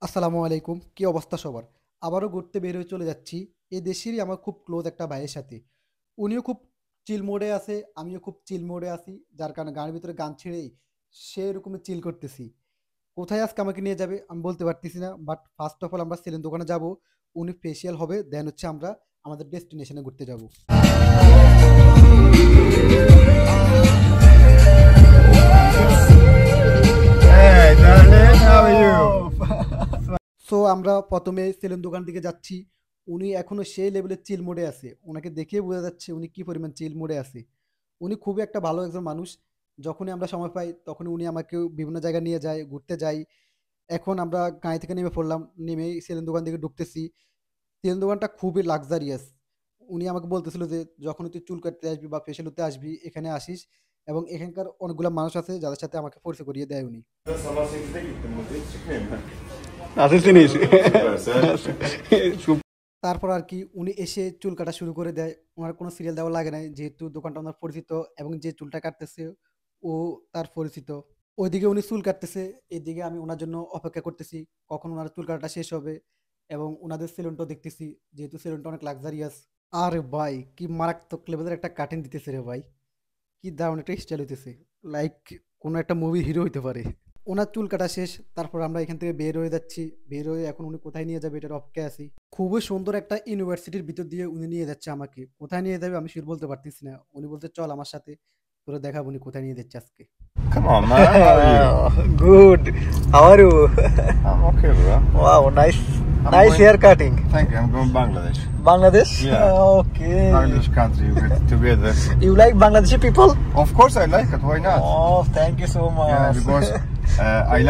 আসসালামু আলাইকুম। কি অবস্থা সবার? আবারও ঘুরতে বের হয়ে চলে যাচ্ছি। এই দেশেরই আমার খুব ক্লোজ একটা ভাইয়ের সাথে। উনিও খুব চিল মোডে আছে, আমিও খুব চিল মোডে আছি। যার কারণে গানের ভিতরে গান ছেড়েই সেরকমই চিল করতেছি। কোথায় আজকে আমাকে নিয়ে যাবে আমি বলতে পারতেছি না। বাট ফার্স্ট অফ অল আমরা সেলুন দোকানে যাবো। উনি ফেসিয়াল হবে, দেন হচ্ছে আমরা আমাদের ডেস্টিনেশনে ঘুরতে যাবো। Hey, darling, how are you? So আমরা ১ম এ সেলুন দোকান দিকে যাচ্ছি। উনি এখনো সেই লেভেলের চিল মোডে আছে। উনাকে দেখেই বোঝা যাচ্ছে উনি কি পরিমাণ চিল মোডে আছে। উনি খুবই একটা ভালো একজন মানুষ। যখনই আমরা সময় পাই তখনই উনি আমাকে বিভিন্ন জায়গায় নিয়ে যায়, ঘুরতে যাই। এখন আমরা গাড়ি থেকে নেমে পড়লাম। নেমেই সেলুন দোকান দিকে ঢুকতেছি। সেলুন দোকানটা খুবই লাক্সারিয়াস। উনি আমাকে বলতেছিল যে, "যখনই তুই চুল কাটতে আসবি বা ফেসিয়াল হতে আসবি এখানে আসিস" এবং এখানকার অনেকগুলা মানুষ আছে যাদের সাথে আমাকে পরিচয় করিয়ে দেয় উনি। Sabah 8'de gittim bugün. Çıkmayayım ben. Nasılsınız? Süper sen. Süper. তারপর আর কি উনি এসে চুল কাটা শুরু করে দেয়। উনার কোনো সিরিয়াল দেওয়া লাগে নাই। যেহেতু দোকানটা উনার পরিচিত এবং যে চুলটা কাটতেছে ও তার পরিচিত। ওইদিকে উনি চুল কাটতেছে, এদিকে আমি উনার জন্য অপেক্ষা করতেছি। কখন উনার চুল কাটাটা শেষ হবে এবং উনাদের সেলুনটাও দেখতেছি। যেহেতু সেলুনটা অনেক লাক্সারিয়াস। আরে ভাই! কি মারাত্মক লেভেলের একটা কাটিং দিতেছে রে ভাই! কি দারুণ একটা স্টাইল হইতেছে। লাইক কোনো একটা মুভির হিরো হইতে পারে। উনার চুল কাটা শেষ। তারপর আমরা এখান থেকে বের হয়ে যাচ্ছি। বের হয়ে এখন উনি কোথায় নিয়ে যাবে এটার অপেক্ষায় আছি। খুবই সুন্দর একটা ইউনিভার্সিটির ভিতর দিয়ে উনি নিয়ে যাচ্ছে আমাকে। কোথায় নিয়ে যাবে আমি শিওর বলতে পারতেছি না। উনি বলছে, "চল আমার সাথে। তোরে দেখাবো উনি কোথায় নিয়ে যাচ্ছে আজকে।" Come on, man. How are you? Good. How are you? I'm okay, bro. Wow, nice, I'm nice going- hair cutting. Thank you. I'm going Bangladesh. Bangladesh? Yeah. Okay. Bangladesh country with together. You like Bangladeshi people? Of course, I like it. Why not? Oh, thank you so much. Yeah, because I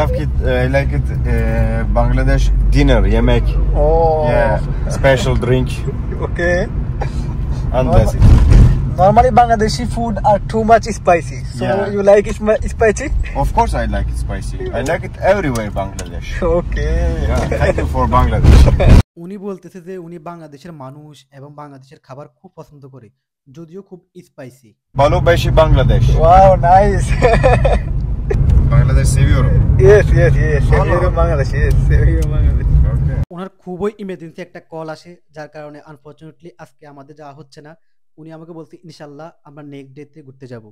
like it. Bangladesh dinner, yemek. Oh. Yeah, special drink, Okay. and Normal- that's it. Normally Bangladeshi food are too much spicy. So Yeah. you like it spicy? Of course, I like it spicy. I like it everywhere, Bangladesh. Okay. Yeah, thank you for Bangladesh. উনি বলতেছে যে উনি বাংলাদেশের মানুষ এবং বাংলাদেশের খাবার খুব পছন্দ করে। যদিও খুব spicy. Balobeshi, Bangladesh. Wow, nice. Bangladesh seviyorum. Yes, yes, yes. Seviyorum Bangladesh. Yes, seviyorum Bangladesh. Okay. উনার খুবই ইমার্জেন্সি একটা কল আসে যার কারণে আনফরচুনেটলি আজকে আমাদের যাওয়া হচ্ছে না। উনি আমাকে বলছে ইনশাল্লাহ আমরা নেক্সট ডে তে ঘুরতে যাব।